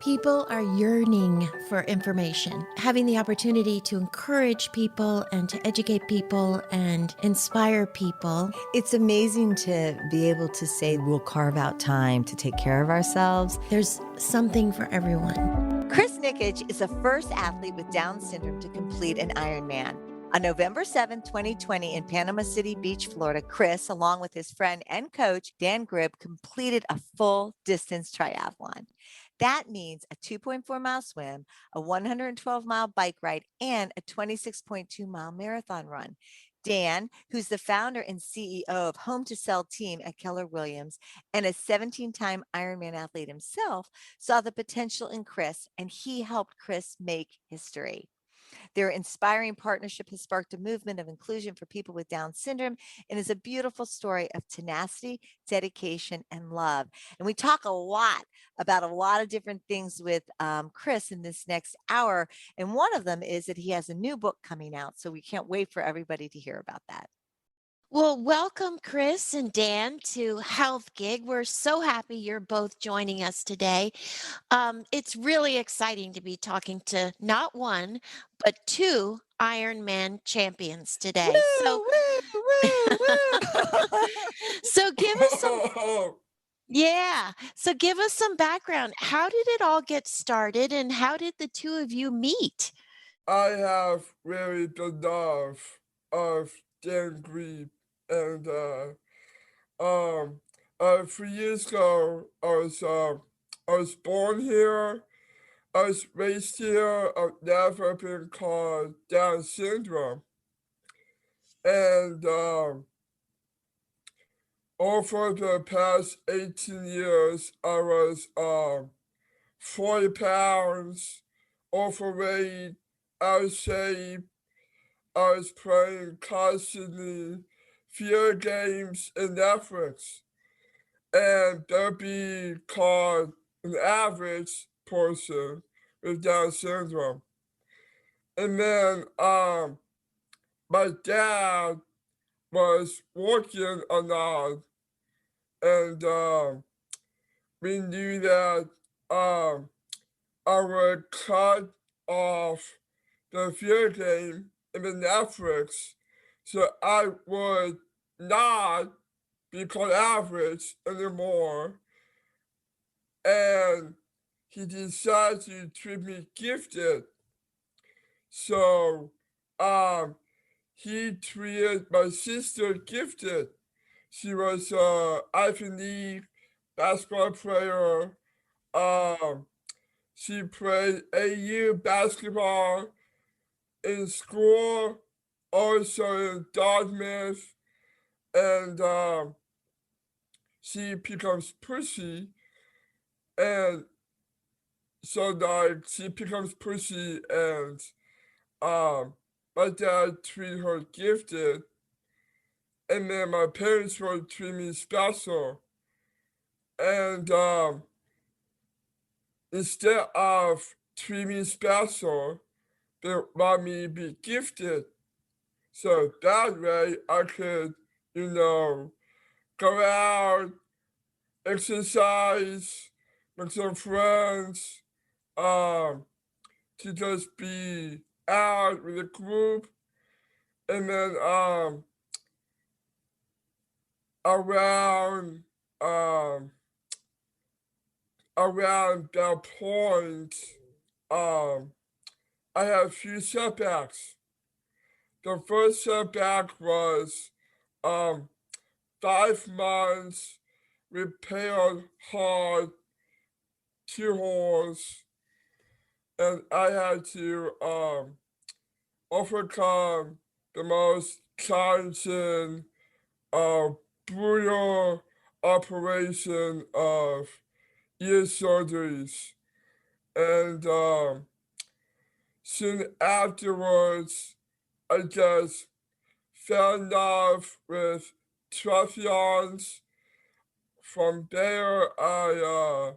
People are yearning for information, having the opportunity to encourage people and to educate people and inspire people. It's amazing to be able to say we'll carve out time to take care of ourselves. There's something for everyone. Chris Nikic is the first athlete with Down syndrome to complete an Ironman. On November 7, 2020, in Panama City Beach, Florida, Chris, along with his friend and coach, Dan Grieb, completed a full distance triathlon. That means a 2.4-mile swim, a 112-mile bike ride, and a 26.2-mile marathon run. Dan, who's the founder and CEO of Home to Sell team at Keller Williams and a 17-time Ironman athlete himself, saw the potential in Chris, and he helped Chris make history. Their inspiring partnership has sparked a movement of inclusion for people with Down syndrome and is a beautiful story of tenacity, dedication, and love. And we talk a lot about a lot of different things with Chris in this next hour. And one of them is that he has a new book coming out. So we can't wait for everybody to hear about that. Well, welcome, Chris and Dan, to Health Gig. We're so happy you're both joining us today. It's really exciting to be talking to not one, but two Ironman champions today. Woo, woo, woo. So give us some, yeah. So give us some background. How did it all get started, and how did the two of you meet? I have really the love of Dan Grieb, and 3 years ago I was born here. I was raised here. I've never been called Down syndrome, and over the past 18 years, I was 40 pounds overweight, out of shape. I was playing constantly video games and Netflix, and they'll be called an average person with Down syndrome. And then my dad was working a lot, and we knew that I would cut off the video game and the Netflix, so I would not be called average anymore. And he decided to treat me gifted. So he treated my sister gifted. She was an Ivy League basketball player. She played AU basketball in school, also in Dartmouth, and she becomes pushy, and so like she becomes pushy, and my dad treated her gifted, and then my parents would treat me special, and instead of treating me special, they want me to be gifted. So that way I could, go out, exercise, make some friends, to just be out with a group. And then around that point, I had a few setbacks. The first setback was 5 months repaired heart, 2 holes, and I had to overcome the most challenging, brutal operation of ear surgeries. And soon afterwards, I just fell in love with triathlons. From there, I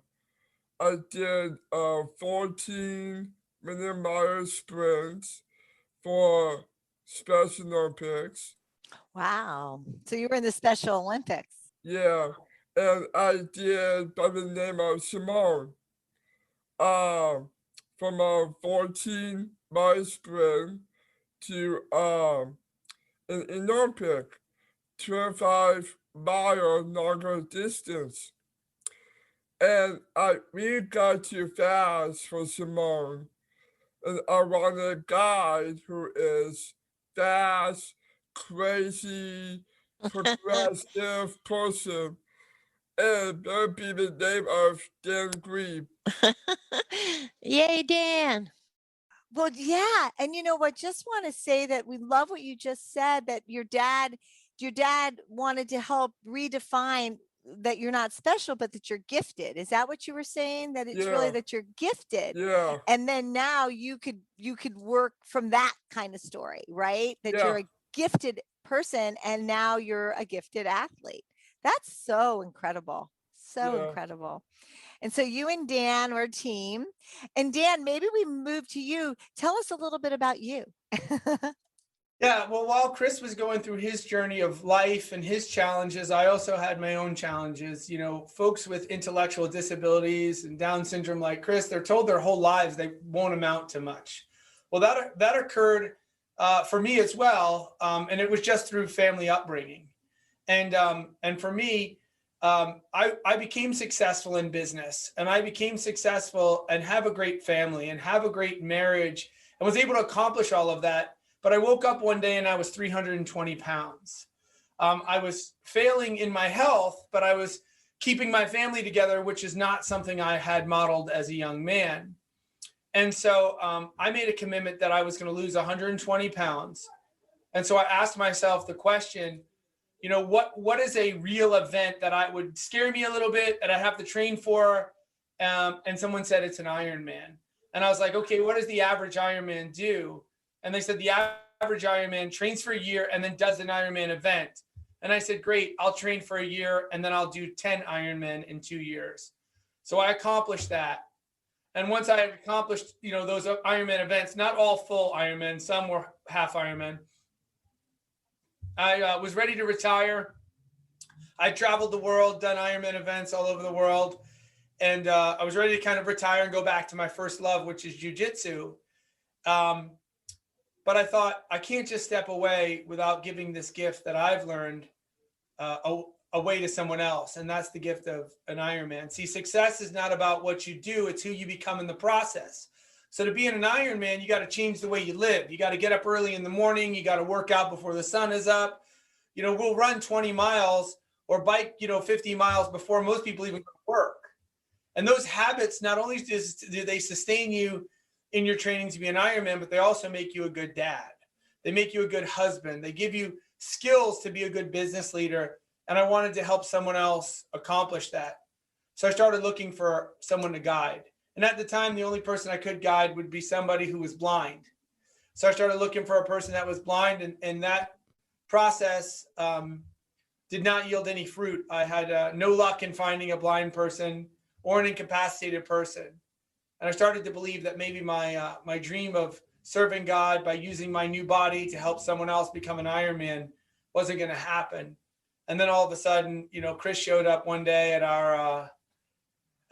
did 14-minute mile sprints for Special Olympics. Wow. So you were in the Special Olympics. Yeah, and I did by the name of Simone. from a 14-mile sprint to an Olympic 25-mile longer distance. And I really got too fast for Simone. And I wanted a guide who is fast, crazy, progressive person. And that would be the name of Dan Grieb. Yay, Dan. Well, yeah. And you know what? Just want to say that we love what you just said, that your dad wanted to help redefine that you're not special, but that you're gifted. Is that what you were saying? That it's really Yeah, that you're gifted. yeah, And then now you could work from that kind of story, right? That you're yeah, a gifted person and now you're a gifted athlete. That's so incredible. So yeah. incredible. And so you and Dan were a team. And Dan, maybe we move to you. Tell us a little bit about you. Yeah, well, while Chris was going through his journey of life and his challenges, I also had my own challenges. You know, folks with intellectual disabilities and Down syndrome like Chris, they're told their whole lives they won't amount to much. Well, that occurred for me as well, and it was just through family upbringing. And for me, I became successful in business, and I became successful and have a great family and have a great marriage and was able to accomplish all of that. But I woke up one day and I was 320 pounds. I was failing in my health, but I was keeping my family together, which is not something I had modeled as a young man. And so I made a commitment that I was going to lose 120 pounds. And so I asked myself the question, you know, what is a real event that I would scare me a little bit, that I have to train for? And someone said it's an Ironman. And I was like, okay, what does the average Ironman do? And they said the average Ironman trains for a year and then does an Ironman event. And I said, great, I'll train for a year and then I'll do 10 Ironman in 2 years. So I accomplished that. And once I accomplished, you know, those Ironman events, not all full Ironman, some were half Ironman, I was ready to retire. I traveled the world, done Ironman events all over the world. And I was ready to kind of retire and go back to my first love, which is jujitsu. But I thought, I can't just step away without giving this gift that I've learned away to someone else. And that's the gift of an Ironman. See, success is not about what you do, it's who you become in the process. So to be in an Ironman, you got to change the way you live. You got to get up early in the morning. You got to work out before the sun is up. You know, we'll run 20 miles or bike, 50 miles before most people even go to work. And those habits, not only do they sustain you in your training to be an Ironman, but they also make you a good dad. They make you a good husband. They give you skills to be a good business leader. And I wanted to help someone else accomplish that. So I started looking for someone to guide. And at the time, the only person I could guide would be somebody who was blind. So I started looking for a person that was blind, and that process did not yield any fruit. I had no luck in finding a blind person or an incapacitated person. And I started to believe that maybe my dream of serving God by using my new body to help someone else become an Ironman wasn't going to happen. And then all of a sudden, Chris showed up one day at our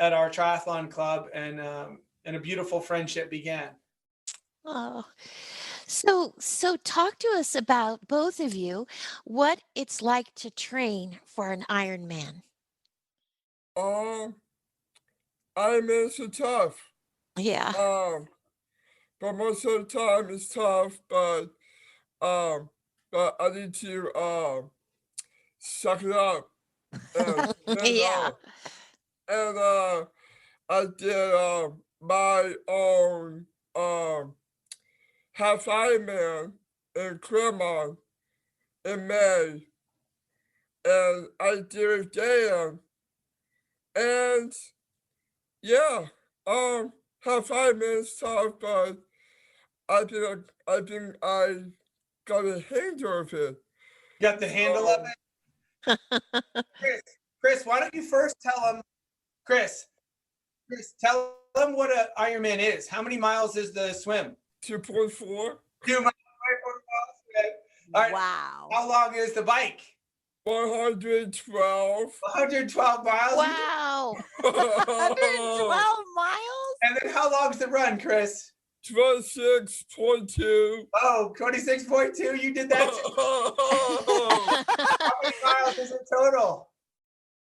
triathlon club, and a beautiful friendship began. Oh, so talk to us about, both of you, what it's like to train for an Ironman. Ironmans are tough. Yeah. But most of the time it's tough, but I need to suck it up and Yeah. and I did my own half Ironman in Claremont in May, and I did it Dan, and yeah, half Ironman is tough, but I think I got a handle of it. Got the handle of it? Chris, why don't you first tell them, Chris, tell them what an Ironman is. How many miles is the swim? 2.4. 2 miles. All right. Wow. How long is the bike? 112. 112 miles. Wow. 112 miles? And then how long's the run, Chris? 26.2. Oh, 26.2. You did that too. How many miles is it total?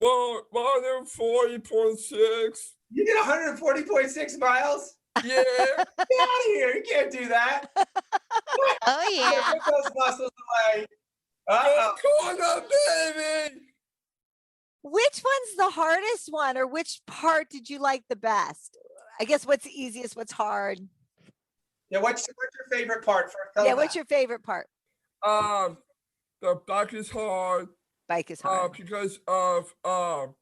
Well, 140.6. You did 140.6 miles? Yeah. Get out of here. You can't do that. Oh, yeah. Put those muscles away. Corner, baby. Which one's the hardest one, or which part did you like the best? I guess what's the easiest, what's hard? Yeah, what's your favorite part? First, tell Yeah, us what's that. your favorite part? The back is hard. Bike is hard. Because of the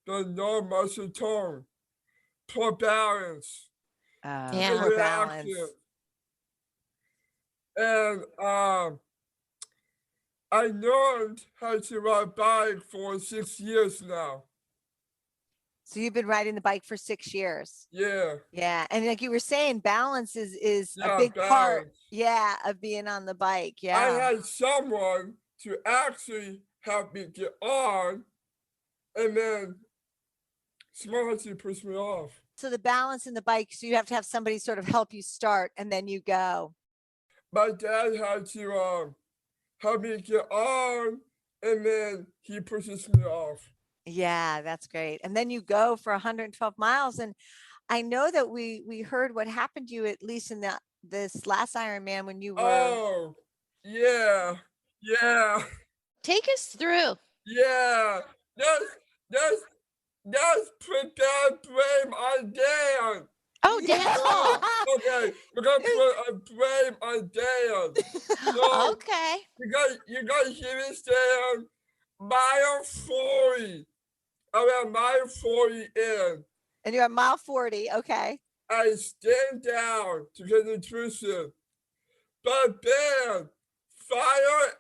no muscle tone, poor balance, Yeah. Poor balance. and I learned how to ride a bike for 6 years now. So you've been riding the bike for 6 years. Yeah. Yeah. And like you were saying, balance is Yeah, a big part. balance. Yeah, of being on the bike. I Yeah. had someone to actually help me get on, and then someone had to push me off. So the balance in the bike, so you have to have somebody sort of help you start and then you go. My dad had to help me get on, and then he pushes me off. Yeah, that's great. And then you go for 112 miles. And I know that we heard what happened to you, at least in this last Ironman, when you were Oh, yeah, yeah, Take us through. yeah. Let's put that blame on Dan. Oh, Dan's fault. Okay, we're gonna put a blame on Dan. So Okay. you gotta hear this, Dan. Mile 40. Around mile 40 in, and you're at mile 40. Okay. I stand down to get nutrition. But then fire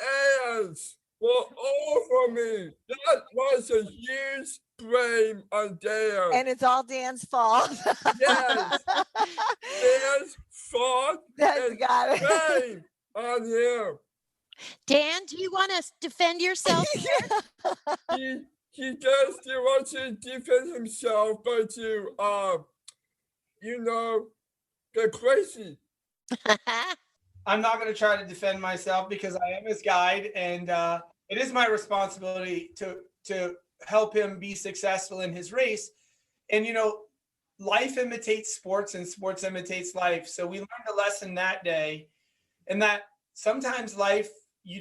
ants were over me. That was a huge blame on Dan. And it's all Dan's fault. Yes, Dan's fault That's and got it. blame on him. Dan, do you want to defend yourself? He does want to defend himself, but to get crazy. I'm not going to try to defend myself because I am his guide, and it is my responsibility to help him be successful in his race. And life imitates sports, and sports imitates life. So we learned a lesson that day, and that sometimes life you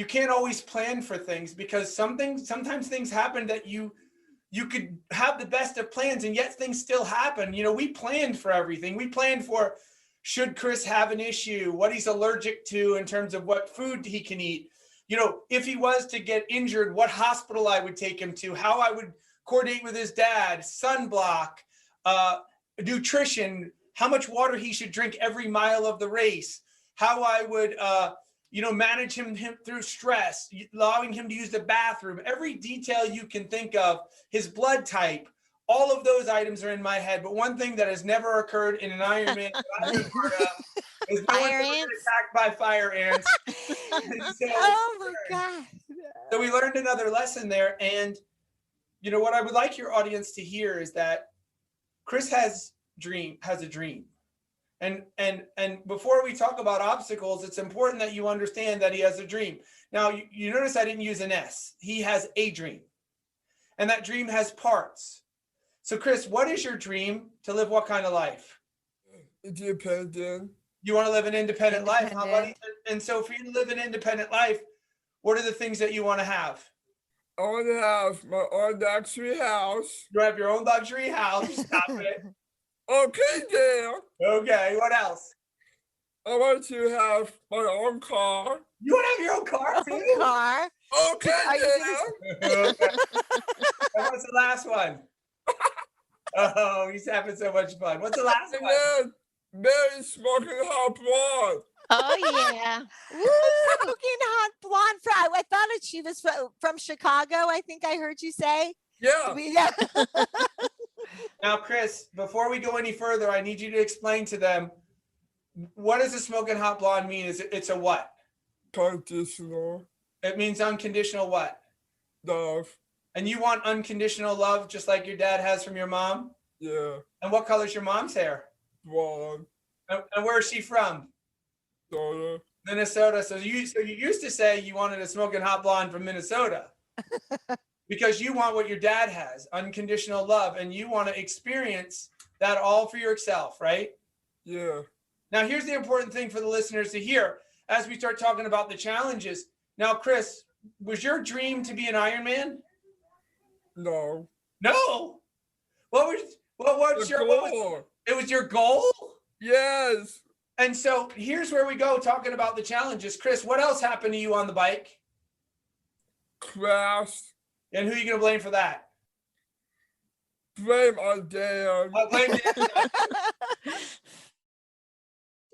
can't always plan for things, because sometimes things happen that you could have the best of plans and yet things still happen. We planned for everything. We planned for, should Chris have an issue, what he's allergic to in terms of what food he can eat, if he was to get injured, what hospital I would take him to, how I would coordinate with his dad, sunblock, nutrition, how much water he should drink every mile of the race, how I would manage him through stress, allowing him to use the bathroom, every detail you can think of, his blood type, all of those items are in my head. But one thing that has never occurred in an Ironman that I've been part of is no one's ever been attacked by fire ants. Oh my God. So we learned another lesson there. And what I would like your audience to hear is that Chris has a dream. And before we talk about obstacles, it's important that you understand that he has a dream. Now, you notice I didn't use an S. He has a dream. And that dream has parts. So, Chris, what is your dream to live what kind of life? Independent. You want to live an independent life, huh, buddy? And so for you to live an independent life, what are the things that you want to have? I want to have my own luxury house. You have your own luxury house. Stop it. Okay, Dan. Okay, what else? I want to have my own car. You want to have your own car too? Car. Okay, Dan. Okay. And what's the last one? Oh, he's having so much fun. What's the last And one? then Mary smoking hot blonde. Oh, yeah. Smoking hot blonde fry. I thought she was from Chicago. I think I heard you say. Yeah. Yeah. Now, Chris, before we go any further, I need you to explain to them, what does a smoking hot blonde mean? It's a what? Conditional It means unconditional what? love. And you want unconditional love just like your dad has from your mom? Yeah. And what color's your mom's hair? Blonde. And where is she from? Soda. Minnesota. So you used to say you wanted a smoking hot blonde from Minnesota because you want what your dad has, unconditional love, and you want to experience that all for yourself, right? Yeah. Now, here's the important thing for the listeners to hear as we start talking about the challenges. Now, Chris, was your dream to be an Ironman? No. No. What's your goal? It was your goal? Yes. And so here's where we go talking about the challenges. Chris, what else happened to you on the bike? Crashed. And who are you going to blame for that? Blame on Dan. Blame Dan.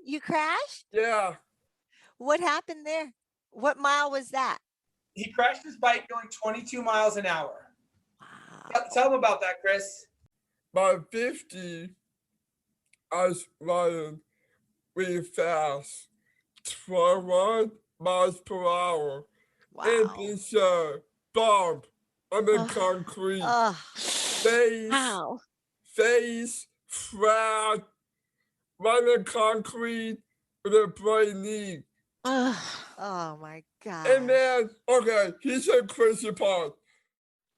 You crashed? Yeah. What happened there? What mile was that? He crashed his bike going 22 miles an hour. Wow. Tell him about that, Chris. By 50, I was running really fast. 21 miles per hour. And Wow. this bump on the concrete. Wow. Face flat, running concrete with a bright knee. Oh my God. And then, okay, here's the crazy part.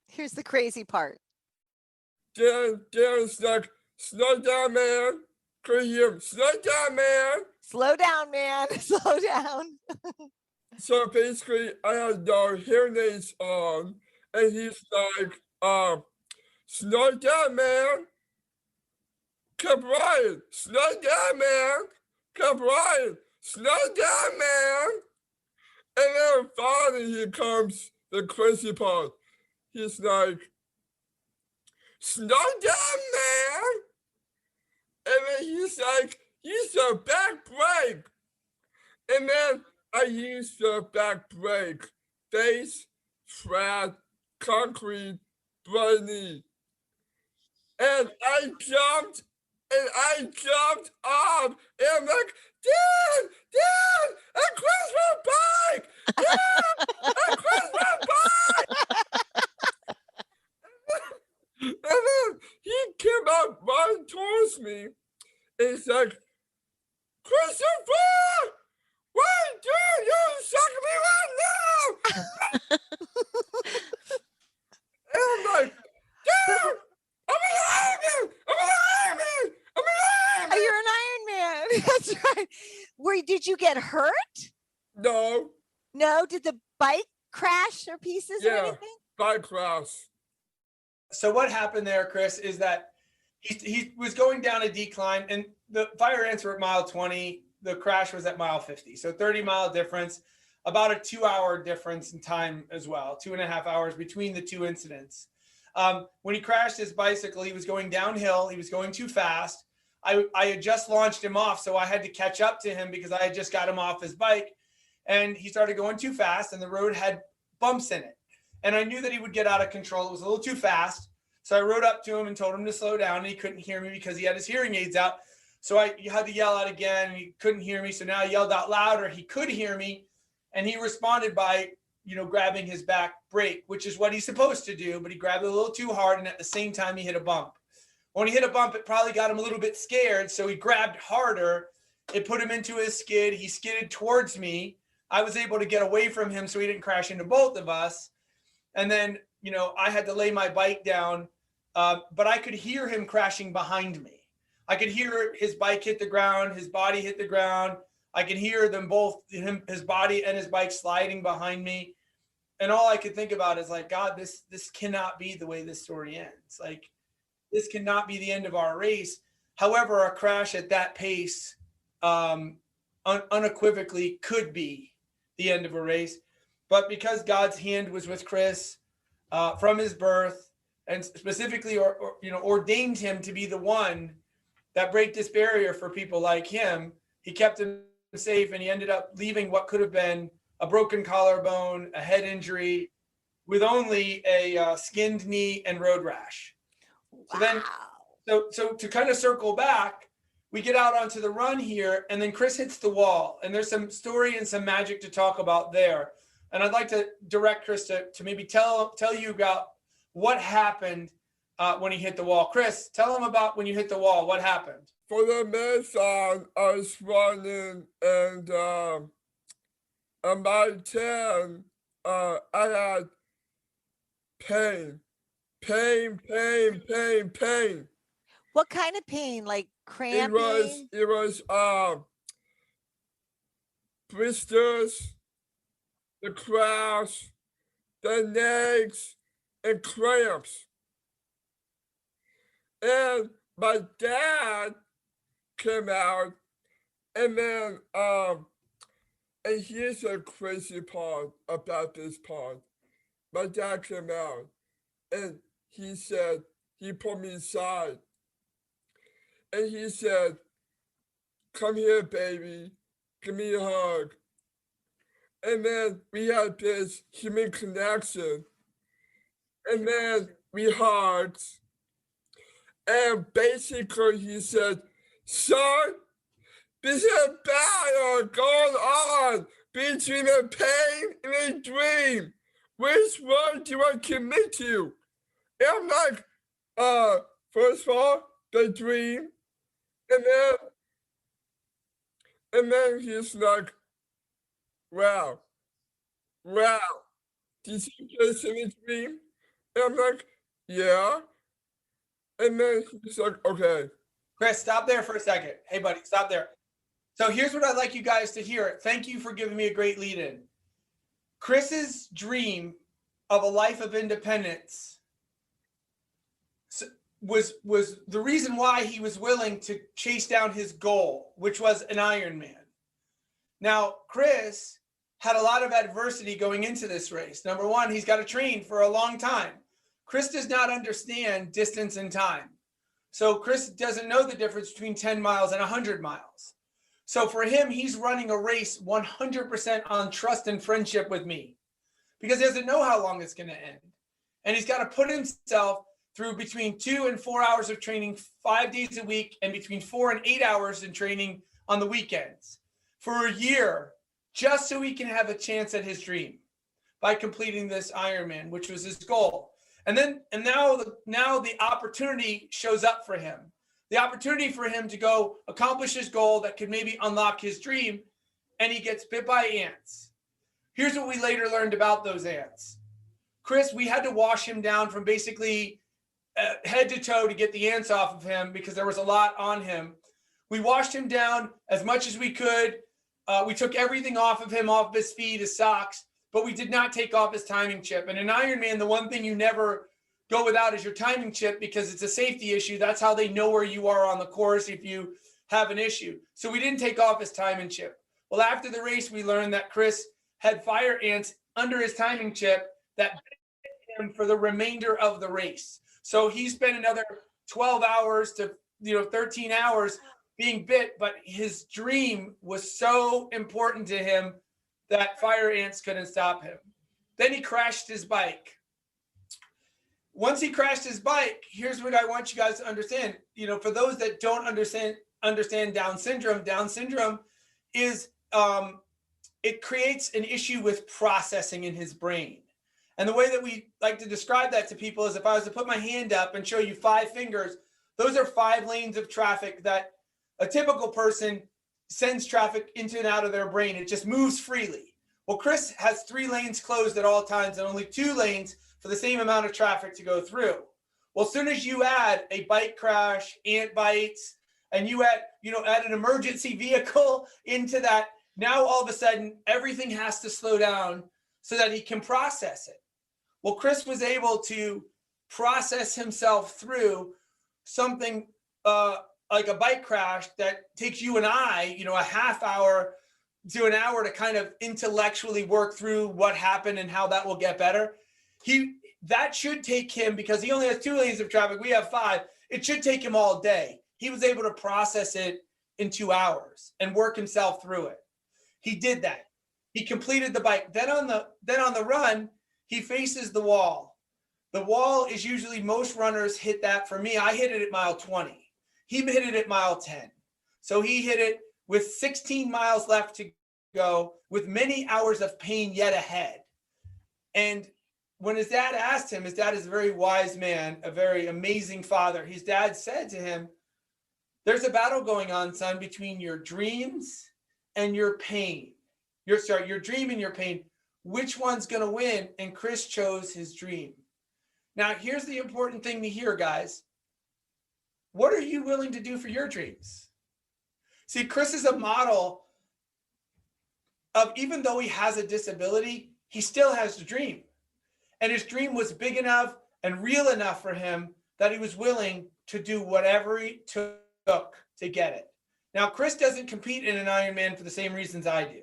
Here's the crazy part. Darren's like, slow down, man. Could you hear him? Slow down, man. Slow down, man. Slow down. So basically, I had no hearing aids on, and he's like, slow down, man. Keep riding. Slow down, man. Keep riding. Slow down, man. And then finally, here comes the crazy part. He's like, slow down, man. And then he's like, use the back brake. And then I used the back brake. Face, flat, concrete, briny. And I jumped off. And I'm like, Dad, I crashed my bike. Dad, I crashed my bike. And then he came up running towards me. And he's like, Christopher, what are you doing? You're sucking me right now. And I'm like, Dad, I'm an Ironman. I'm an Ironman. I'm an Ironman. You're an Ironman. That's right. Did you get hurt? No. No. Did the bike crash or pieces or anything? Bike crash. So what happened there, Chris, is that he was going down a decline, and the fire ants were at mile 20. The crash was at mile 50. So 30-mile difference, about a 2-hour difference in time as well, 2.5 hours between the two incidents. When he crashed his bicycle, he was going downhill. He was going too fast. I had just launched him off, so I had to catch up to him because I had just got him off his bike. And he started going too fast, and the road had bumps in it. And I knew that he would get out of control. It was a little too fast. So I rode up to him and told him to slow down, and he couldn't hear me because he had his hearing aids out. So I had to yell out again, and he couldn't hear me. So now I yelled out louder. He could hear me, and he responded by, grabbing his back brake, which is what he's supposed to do, but he grabbed it a little too hard, and at the same time, he hit a bump. When he hit a bump, it probably got him a little bit scared, so he grabbed harder. It put him into his skid. He skidded towards me. I was able to get away from him so he didn't crash into both of us. And then, I had to lay my bike down, but I could hear him crashing behind me. I could hear his bike hit the ground, his body hit the ground. I could hear them both, his body and his bike sliding behind me. And all I could think about is like, God, this cannot be the way this story ends. Like, this cannot be the end of our race. However, a crash at that pace unequivocally could be the end of a race. But because God's hand was with Chris from his birth, and specifically ordained him to be the one that break this barrier for people like him, he kept him safe, and he ended up leaving what could have been a broken collarbone, a head injury, with only a skinned knee and road rash. Wow. So to kind of circle back, we get out onto the run here, and then Chris hits the wall, and there's some story and some magic to talk about there. And I'd like to direct Chris to maybe tell you about what happened when he hit the wall. Chris, tell them about when you hit the wall. What happened? For the marathon, I was running, and on mile 10, I had pain. What kind of pain? Like It cramping? was blisters, the crash, the legs, and cramps. And my dad came out, and then and here's the crazy part about this part. My dad came out, and he said, he pulled me aside, and he said, "Come here, baby, give me a hug." And then we had this human connection, and then we hugged, and basically he said, "Son, this is a battle going on between a pain and a dream. Which one do you want to commit to?" And I'm like, first of all, the dream. And then he's like, wow, did you just in a dream? And I'm like, yeah. And then he's like, okay. Chris, stop there for a second. Hey, buddy, stop there. So here's what I'd like you guys to hear. Thank you for giving me a great lead in. Chris's dream of a life of independence was the reason why he was willing to chase down his goal, which was an Ironman. Now, Chris had a lot of adversity going into this race. Number one, he's got to train for a long time. Chris does not understand distance and time. So Chris doesn't know the difference between 10 miles and 100 miles. So for him, he's running a race 100% on trust and friendship with me because he doesn't know how long it's going to end. And he's got to put himself through between 2 and 4 hours of training 5 days a week and between 4 and 8 hours in training on the weekends for a year, just so he can have a chance at his dream by completing this Ironman, which was his goal. And now the opportunity shows up for him. The opportunity for him to go accomplish his goal that could maybe unlock his dream, and he gets bit by ants. Here's what we later learned about those ants. Chris, we had to wash him down from basically head to toe to get the ants off of him because there was a lot on him. We washed him down as much as we could. We took everything off of him, off his feet, his socks, but we did not take off his timing chip. And in Ironman, the one thing you never go without is your timing chip because it's a safety issue. That's how they know where you are on the course if you have an issue. So we didn't take off his timing chip. Well, after the race, we learned that Chris had fire ants under his timing chip that bit him for the remainder of the race. So he spent another 12 hours to 13 hours being bit, but his dream was so important to him that fire ants couldn't stop him. Then he crashed his bike. Once he crashed his bike, here's what I want you guys to understand. For those that don't understand Down syndrome is it creates an issue with processing in his brain. And the way that we like to describe that to people is if I was to put my hand up and show you 5 fingers, those are 5 lanes of traffic that a typical person sends traffic into and out of their brain. It just moves freely. Well, Chris has 3 lanes closed at all times and only 2 lanes for the same amount of traffic to go through. Well, as soon as you add a bike crash, ant bites, and you add an emergency vehicle into that, now all of a sudden everything has to slow down so that he can process it. Well, Chris was able to process himself through something like a bike crash that takes you and I, a half hour to an hour to kind of intellectually work through what happened and how that will get better. That should take him, because he only has 2 lanes of traffic, we have 5. It should take him all day. He was able to process it in 2 hours and work himself through it. He did that. He completed the bike. Then on the run, he faces the wall. The wall is usually, most runners hit that. For me, I hit it at mile 20. He hit it at mile 10. So he hit it with 16 miles left to go, with many hours of pain yet ahead. And when his dad asked him, his dad is a very wise man, a very amazing father. His dad said to him, there's a battle going on, son, between your dreams and your pain. Your dream and your pain. Which one's going to win? And Chris chose his dream. Now, here's the important thing to hear, guys. What are you willing to do for your dreams? See, Chris is a model of, even though he has a disability, he still has a dream. And his dream was big enough and real enough for him that he was willing to do whatever he took to get it. Now, Chris doesn't compete in an Ironman for the same reasons I do.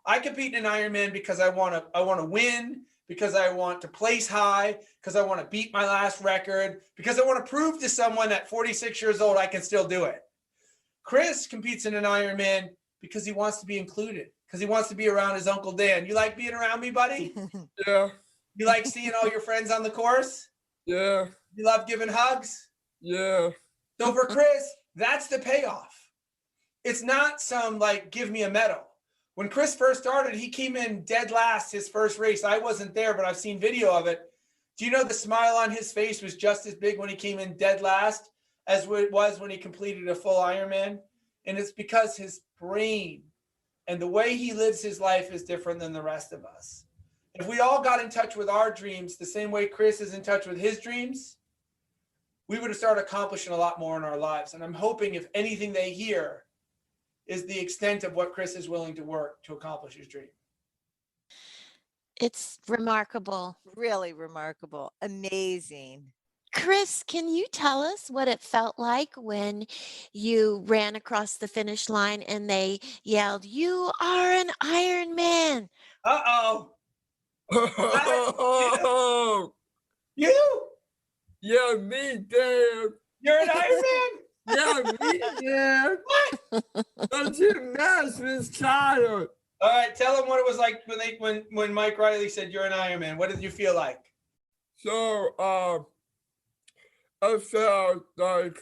I compete in an Ironman because I want to win, because I want to place high, because I want to beat my last record, because I want to prove to someone at 46 years old I can still do it. Chris competes in an Ironman because he wants to be included, because he wants to be around his Uncle Dan. You like being around me, buddy? Yeah. You like seeing all your friends on the course? Yeah. You love giving hugs? Yeah. So for Chris, that's the payoff. It's not some like, give me a medal. When Chris first started, he came in dead last his first race. I wasn't there, but I've seen video of it. Do you know the smile on his face was just as big when he came in dead last as it was when he completed a full Ironman? And it's because his brain and the way he lives his life is different than the rest of us. If we all got in touch with our dreams the same way Chris is in touch with his dreams, we would have started accomplishing a lot more in our lives. And I'm hoping if anything they hear is the extent of what Chris is willing to work to accomplish his dream. It's remarkable. Really remarkable. Amazing. Chris, can you tell us what it felt like when you ran across the finish line and they yelled, "You are an Ironman"? Uh-oh. Oh, You? yeah, me, Dan. You're an Ironman? Yeah, me, Dan. The gymnastics child. All right, tell them what it was like when Mike Riley said you're an Ironman. What did you feel like? So, I felt like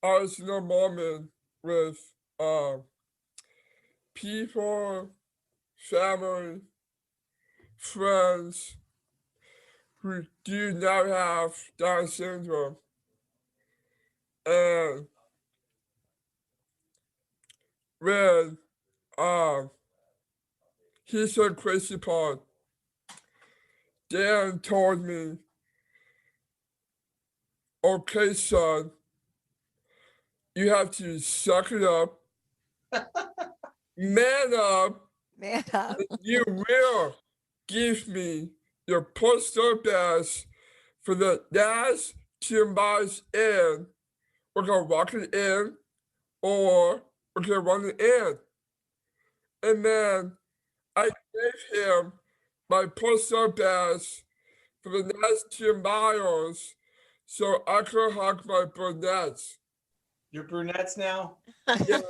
I was in a moment with people, family, friends who do not have Down syndrome. And when he said crazy part, Dan told me, okay, son, you have to suck it up, man up, Man up. and you will give me your personal best for the last 2 miles in. We're gonna walk it in, or we're gonna run it in. And then I gave him my personal best for the last 2 miles so I could hug my brunettes. You're brunettes now? Yeah.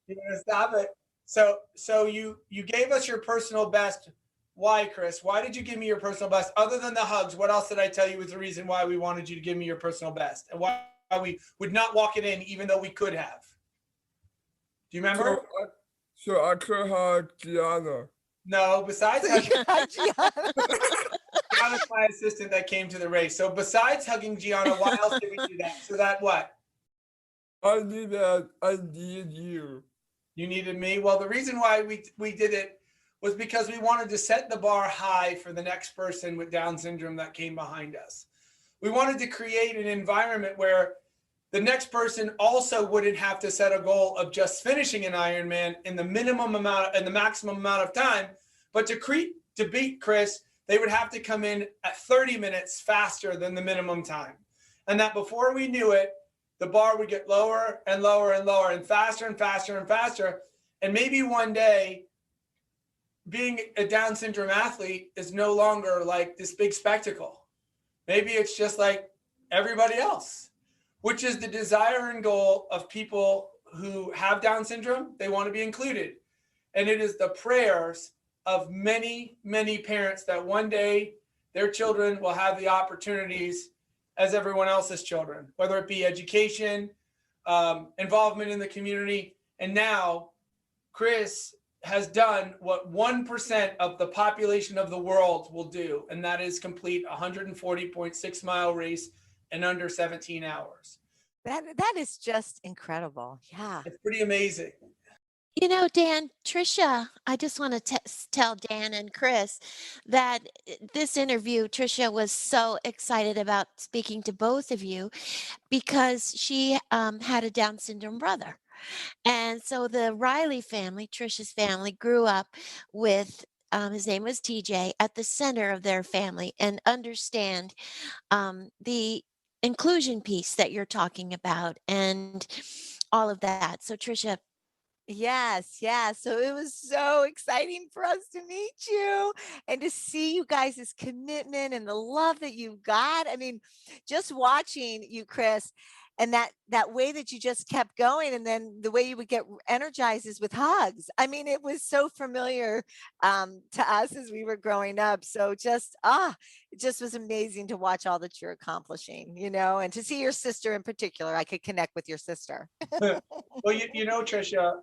You're gonna stop it. So you gave us your personal best. Why, Chris? Why did you give me your personal best? Other than the hugs, what else did I tell you was the reason why we wanted you to give me your personal best? And why we would not walk it in even though we could have? Do you remember? So I could hug Gianna. No, besides hugging, Gianna. Gianna's my assistant that came to the race. So besides hugging Gianna, why else did we do that? So that what? I knew that I needed you. You needed me? Well, the reason why we did it was because we wanted to set the bar high for the next person with Down syndrome that came behind us. We wanted to create an environment where the next person also wouldn't have to set a goal of just finishing an Ironman in the maximum amount of time, but to beat Chris, they would have to come in at 30 minutes faster than the minimum time. And that before we knew it, the bar would get lower and lower and lower and faster and faster and faster. And maybe one day, being a Down syndrome athlete is no longer like this big spectacle. Maybe it's just like everybody else, which is the desire and goal of people who have Down syndrome. They want to be included. And it is the prayers of many, many parents that one day their children will have the opportunities as everyone else's children, whether it be education, involvement in the community. And now Chris has done what 1% of the population of the world will do, and that is complete a 140.6-mile race in under 17 hours. That is just incredible. Yeah. It's pretty amazing. You know, Dan, Trisha, I just want to tell Dan and Chris that this interview, Trisha was so excited about speaking to both of you because she had a Down syndrome brother. And so the Riley family, Trisha's family, grew up with his name was TJ at the center of their family and understand the inclusion piece that you're talking about and all of that. So, Trisha, Yes, yes. So it was so exciting for us to meet you and to see you guys' commitment and the love that you've got. I mean, just watching you, Chris, and that way that you just kept going, and then the way you would get energized is with hugs. I mean, it was so familiar to us as we were growing up. So it just was amazing to watch all that you're accomplishing, and to see your sister in particular. I could connect with your sister. Well, you know, Trisha,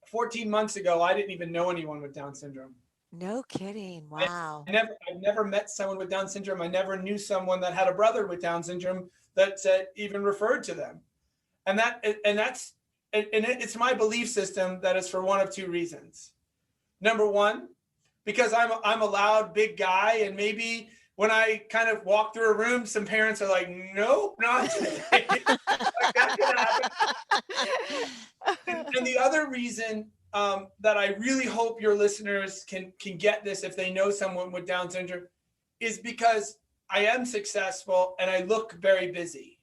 14 months ago, I didn't even know anyone with Down syndrome. No kidding. Wow. I've never met someone with Down syndrome. I never knew someone that had a brother with Down syndrome that even referred to them. And it's my belief system that it's for one of two reasons. Number one, because I'm a loud big guy, and maybe when I kind of walk through a room, some parents are like, nope, not today. Like, that could happen. And the other reason that I really hope your listeners can get this if they know someone with Down syndrome is because I am successful and I look very busy.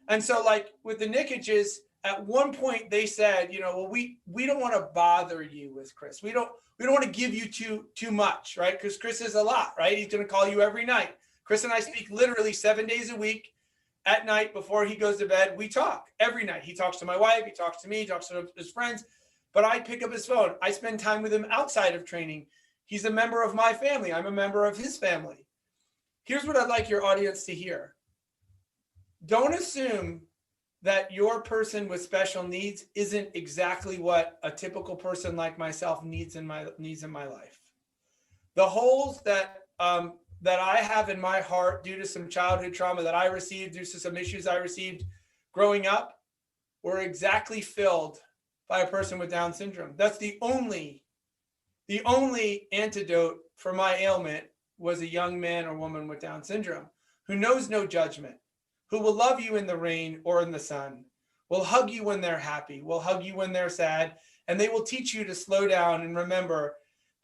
And so, like with the Nikics, at one point they said, well, we don't want to bother you with Chris. We don't want to give you too much, right? Because Chris is a lot, right? He's going to call you every night. Chris and I speak literally 7 days a week. At night before he goes to bed, we talk every night. He talks to my wife, he talks to me, he talks to his friends, but I pick up his phone. I spend time with him outside of training. He's a member of my family. I'm a member of his family. Here's what I'd like your audience to hear. Don't assume that your person with special needs isn't exactly what a typical person like myself needs in my life. The holes that I have in my heart due to some childhood trauma that I received, due to some issues I received growing up, were exactly filled by a person with Down syndrome. That's the only antidote for my ailment was a young man or woman with Down syndrome who knows no judgment, who will love you in the rain or in the sun, will hug you when they're happy, will hug you when they're sad, and they will teach you to slow down and remember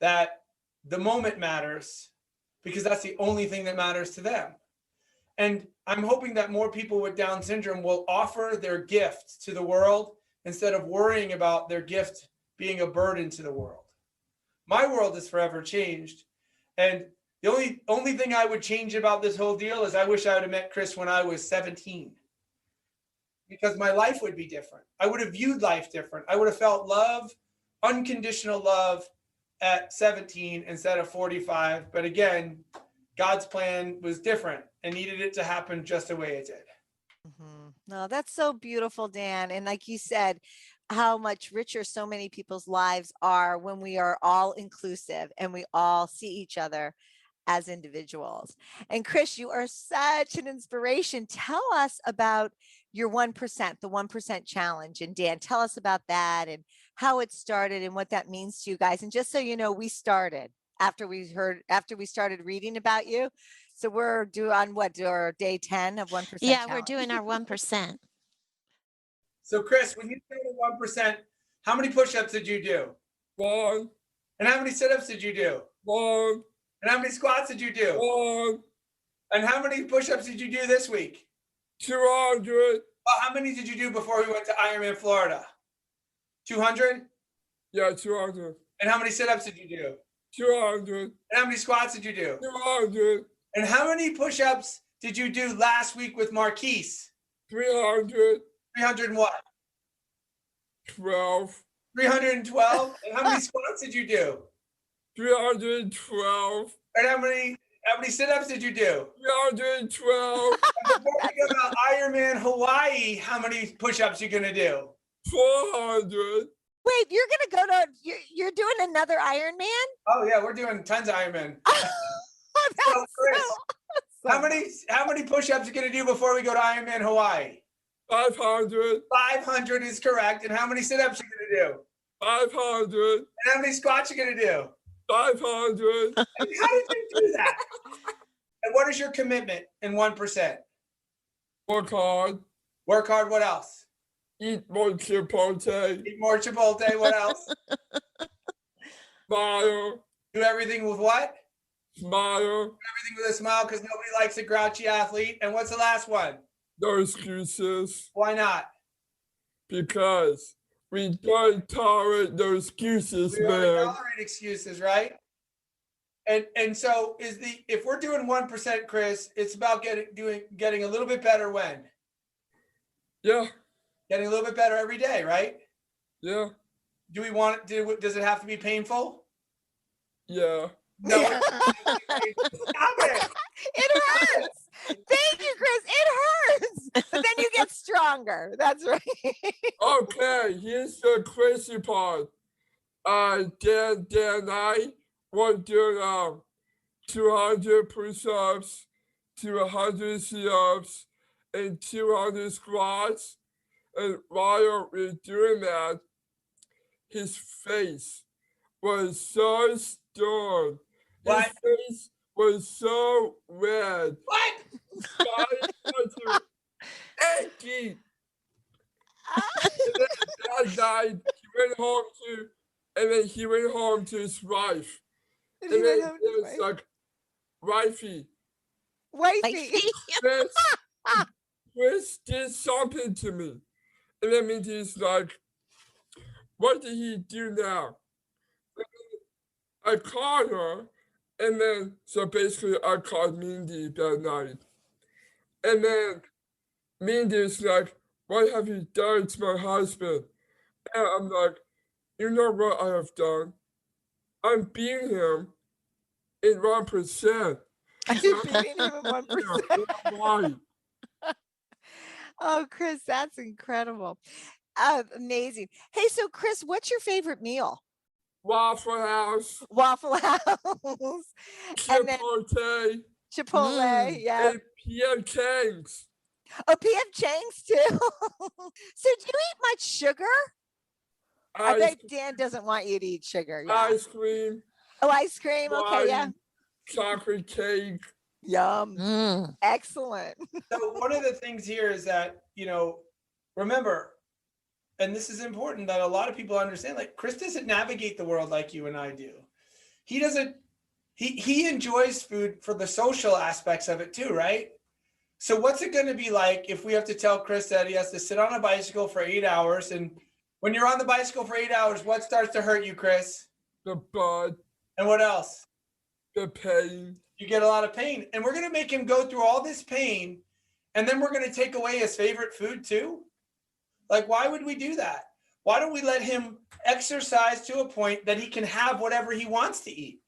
that the moment matters, because that's the only thing that matters to them. And I'm hoping that more people with Down syndrome will offer their gift to the world instead of worrying about their gift being a burden to the world. My world is forever changed. And the only thing I would change about this whole deal is I wish I would have met Chris when I was 17. Because my life would be different. I would have viewed life different. I would have felt love, unconditional love, at 17 instead of 45. But again, God's plan was different and needed it to happen just the way it did. Mm-hmm. No, that's so beautiful, Dan. And like you said, how much richer so many people's lives are when we are all inclusive and we all see each other as individuals. And Chris, you are such an inspiration. Tell us about your 1%, the 1% challenge. And Dan, tell us about that and how it started and what that means to you guys. And just so you know, we started after we started reading about you. So we're due on our day 10 of 1%. yeah, challenge. we're doing our 1%. So Chris, when you started 1%, how many push-ups did you do? 1, And how many sit-ups did you do? 1, And how many squats did you do? 1, And how many push-ups did you do this week? 200, Well, how many did you do before we went to Ironman, Florida? 200? yeah, 200, And how many sit-ups did you do? 200, And how many squats did you do? 200, And how many push-ups did you do last week with Marquise? 300, 300 and what? 12, 312? And how many squats did you do? 312, And how many sit-ups did you do? 312, And before we go about Ironman Hawaii, how many push-ups you gonna do? 400, Wait, you're gonna go to you're doing another Ironman? Oh yeah, we're doing tons of Ironman. That's So, Chris, so how awesome. many push-ups are you gonna do before we go to Ironman Hawaii? 500. 500 is correct. And how many sit-ups are you gonna do? 500. And how many squats are you gonna do? 500. I mean, how did you do that? And what is your commitment in 1%? Work hard. Work hard. What else? Eat more Chipotle. Eat more Chipotle. What else? Smile. Do everything with what? Smile. Everything with a smile, because nobody likes a grouchy athlete. And what's the last one? No excuses. Why not? Because we don't tolerate no excuses, We don't man. tolerate excuses, right? And so if we're doing 1%, Chris, it's about getting a little bit better when? Yeah. Getting a little bit better every day, right? Yeah. Do we want it? Does it have to be painful? Yeah. No. Yeah. Stop it. It hurts. Thank you, Chris. It hurts. But then you get stronger. That's right. Okay, here's the crazy part. Dan and I were doing 200 push-ups, 200 sit-ups, and 200 squats. And while we were doing that, his face was so stern. His What? face was so red. What? Body was so achy. And then Dad died. He went home to his wife. And then it was like, wifey, Wifey. Chris did something to me. And then Mindy's like, what did he do now? I called her, and then, so basically I called Mindy that night. And then Mindy's like, what have you done to my husband? And I'm like, you know what I have done? I'm beating him in 1%. You're beating him in 1%. Why? Oh, Chris, that's incredible. Amazing. Hey, so Chris, what's your favorite meal? Waffle House, Waffle House. And then Chipotle, Chipotle. Yeah. and P.F. Chang's. Oh, P.F. Chang's too. So do you eat much sugar? I Ice, bet Dan doesn't want you to eat sugar. Yeah. ice cream, Oh, ice cream. Okay. Yeah. wine, chocolate cake. Yum. Mm. Excellent. So one of the things here is that, remember, and this is important that a lot of people understand, like Chris doesn't navigate the world like you and I do. He doesn't, he enjoys food for the social aspects of it too, right? So what's it going to be like if we have to tell Chris that he has to sit on a bicycle for 8 hours? And when you're on the bicycle for 8 hours, what starts to hurt you, Chris? The blood, And what else? the pain. You get a lot of pain. And we're going to make him go through all this pain. And then we're going to take away his favorite food too. Like, why would we do that? Why don't we let him exercise to a point that he can have whatever he wants to eat?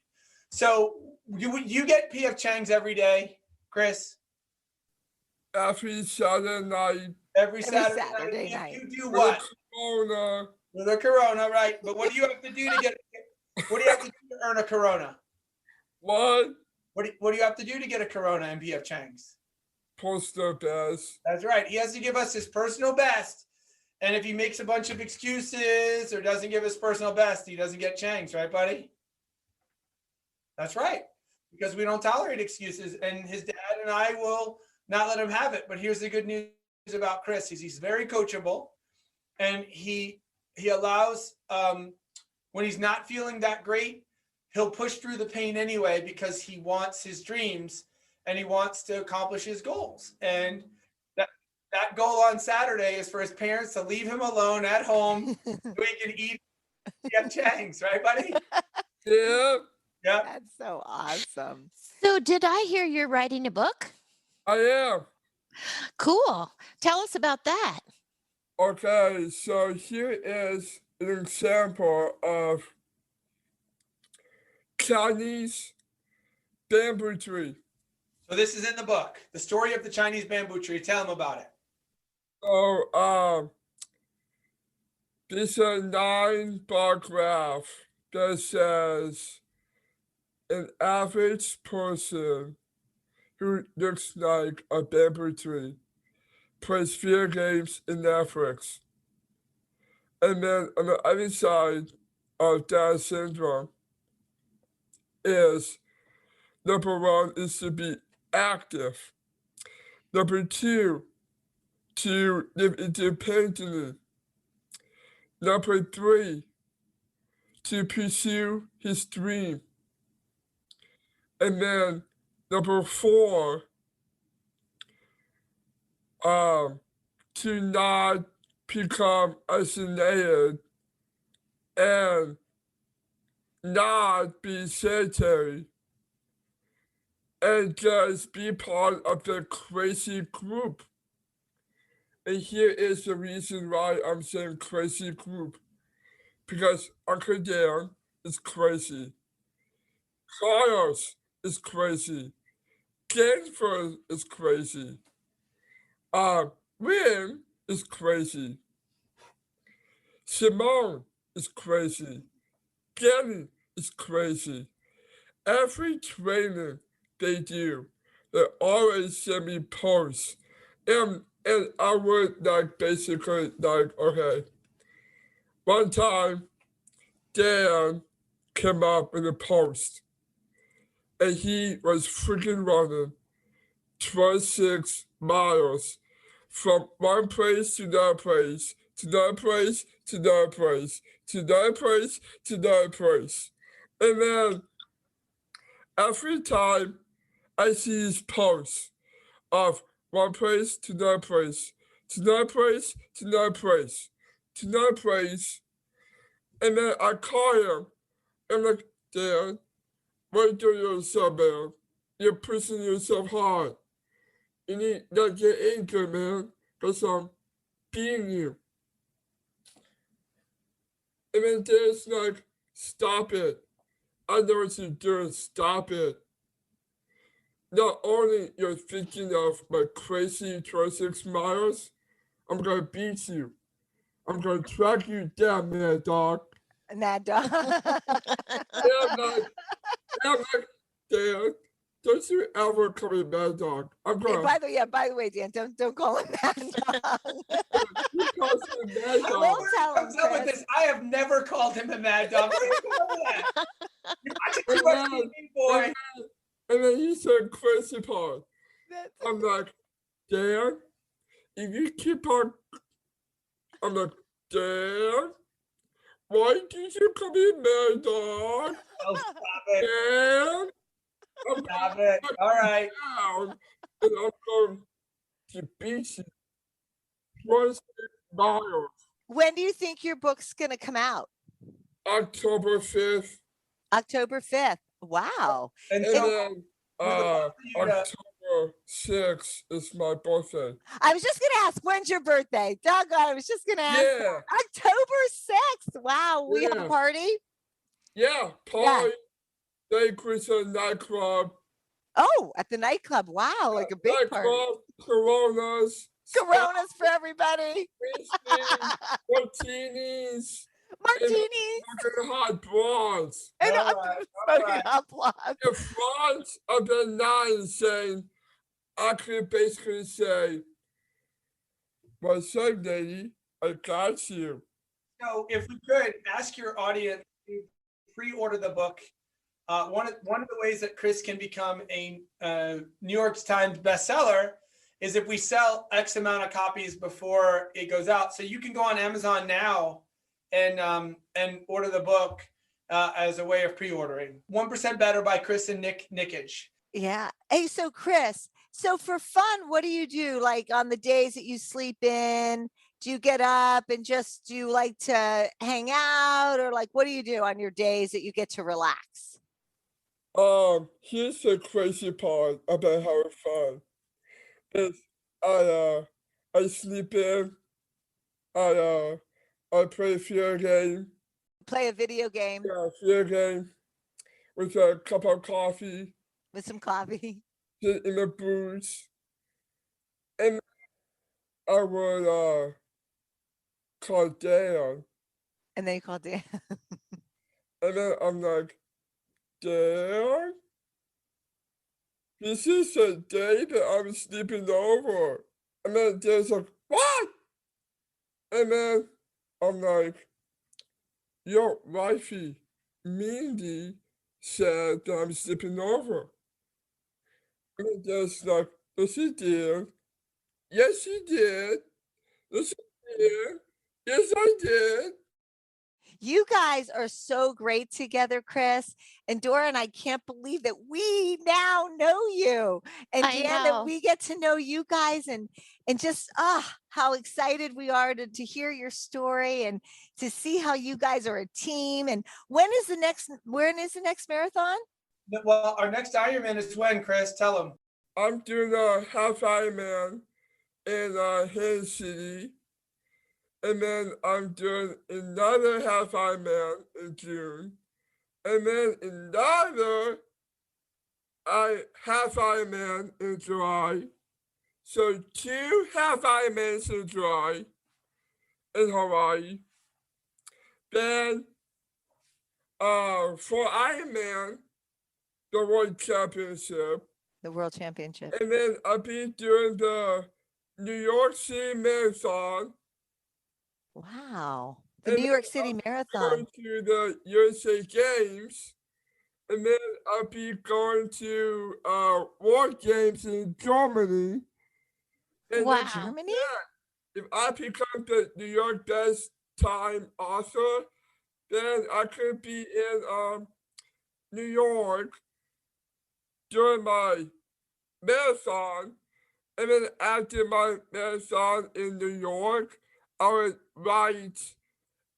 So you get P.F. Chang's every day, Chris? Every Saturday night. Every Saturday night. night. You do with what? Corona. With a Corona, right? But what do you have to do to earn a Corona? What? What do you have to do to get a Corona and P.F. Chang's? Post the best. That's right. He has to give us his personal best. And if he makes a bunch of excuses or doesn't give his personal best, he doesn't get Chang's, right, buddy? That's right. Because we don't tolerate excuses. And his dad and I will not let him have it. But here's the good news about Chris is he's very coachable. And he allows, when he's not feeling that great, he'll push through the pain anyway because he wants his dreams and he wants to accomplish his goals. And that goal on Saturday is for his parents to leave him alone at home so he can eat P.F. Chang's, right, buddy? Yeah, Yeah. That's so awesome. So, did I hear you're writing a book? I am. Cool. Tell us about that. Okay, so here is an example of Chinese bamboo tree. So this is in the book, the story of the Chinese bamboo tree. Tell him about it. So, There's a 9-bar graph that says an average person who looks like a bamboo tree plays video games in Netflix. And then on the other side of Down syndrome is number 1 is to be active. Number 2, to live independently. Number 3, to pursue his dream. And then number 4, to not become isolated and not be sedentary and just be part of the crazy group. And here is the reason why I'm saying crazy group. Because Uncle Dan is crazy. Carlos is crazy. Jennifer is crazy. Win is crazy. Simone is crazy. Jenny is crazy. Every training they do, they always send me posts. And I would basically okay. One time, Dan came up with a post and he was freaking running 26 miles from one place to another place, to another place, to another place, to another place, to another place. And then every time I see his posts of one place to another place, to another place, to another place, to another place, and then I call him, and I'm like, Dan, what are you doing yourself, man? You're pushing yourself hard. You need to get angry, man, because I'm beating you. And then Dan's like, stop it. I know what you're doing, stop it. Not only you're thinking of my crazy 26 miles, I'm gonna beat you. I'm gonna track you down, mad dog. Mad dog. I'm like, Dan, don't you ever call me mad dog. I'm Hey, gonna. by the way, Dan, don't call him mad dog. He calls me mad I dog. won't tell him, Comes up with Chris. this. I have never called him a mad dog. Where do you come up with that? You're watching too much TV, boy. And then he said crazy part. That's I'm like, Dan, if you keep on, I'm like, Dan, why did you call me mad dog? Oh, stop it. Dan, I'm Stop it. All right. down and I'm going to beat you 26 miles. When do you think your book's gonna come out? October 5th. October 5th. Wow. And And so then we would love for you to- October 6th is my birthday. I was just gonna ask, when's your birthday? Doggone, I was just gonna ask. Yeah, October 6th. Wow, we have a Yeah. party. yeah, party. They create a nightclub. Oh, at the nightclub. Wow, like a big party. Nightclub, Coronas. Coronas for everybody. Martinis. Martinis. Fucking hot bras. And All I'm right, smoking all right. applause. In front of the 9 saying, I could basically say, what's up, lady? I got you. So if we could ask your audience to pre-order the book. One of the ways that Chris can become a New York Times bestseller is if we sell X amount of copies before it goes out. So you can go on Amazon now and order the book as a way of pre-ordering. 1% Better by Chris and Nikic. Yeah. Hey, so Chris, so for fun, what do you do? Like on the days that you sleep in, do you get up and just do you like to hang out, or like what do you do on your days that you get to relax? Here's the crazy part about having fun. Is I sleep in, I play a video game, Play a video game with a cup of coffee, with some coffee. sit in the booth, and I would call Dan And then you called Dan. And then I'm like, Dan? This is the day that I was sleeping over. And then Dan's like, what? And then I'm like, your wifey, Mindy, said that I'm sleeping over. And then Dan's like, yes, she did. Yes, she did. Yes, I did. Yes, I did. You guys are so great together, Chris. And Dora and I can't believe that we now know you. And I Dan, that know. we get to know you guys and just how excited we are to hear your story and to see how you guys are a team. And when is the next marathon? Well, our next Ironman is when, Chris? Tell them. I'm doing a half Ironman in Haines City. And then I'm doing another half Ironman in June. And then another half Ironman in July. So 2 half Ironmans in July in Hawaii. Then for Ironman, the World Championship. The World Championship. And then I'll be doing the New York City Marathon. Wow. The New York City Marathon. Going to the USA Games. And then I'll be going to World Games in Germany. And Wow. Germany? If I become the New York best time author, then I could be in New York during my marathon. And then after my marathon in New York, I would write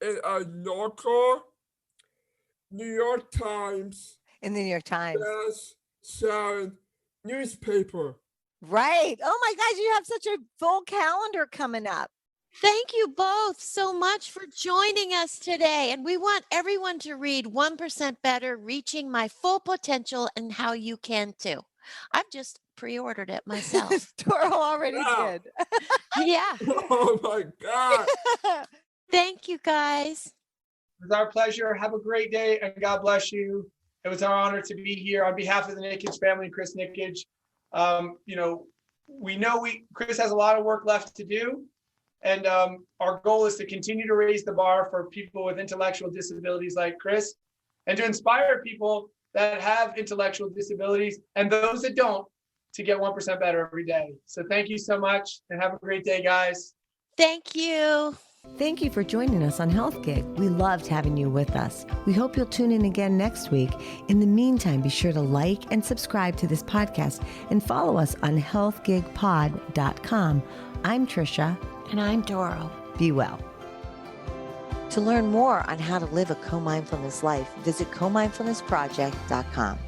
in a local New York Times In the New York Times. best-selling newspaper. Right. Oh my gosh, you have such a full calendar coming up. Thank you both so much for joining us today. And we want everyone to read 1% Better, Reaching My Full Potential, and How You Can Too. I've just pre-ordered it myself. Dora already Wow. did. Yeah. Oh my God. Thank you, guys. It was our pleasure. Have a great day and God bless you. It was our honor to be here on behalf of the Nikic family and Chris Nikic. We know Chris has a lot of work left to do. And our goal is to continue to raise the bar for people with intellectual disabilities like Chris and to inspire people that have intellectual disabilities and those that don't to get 1% better every day. So thank you so much and have a great day, guys. Thank you. Thank you for joining us on Health Gig. We loved having you with us. We hope you'll tune in again next week. In the meantime, be sure to like and subscribe to this podcast and follow us on healthgigpod.com. I'm Trisha. And I'm Doro. Be well. To learn more on how to live a co-mindfulness life, visit comindfulnessproject.com.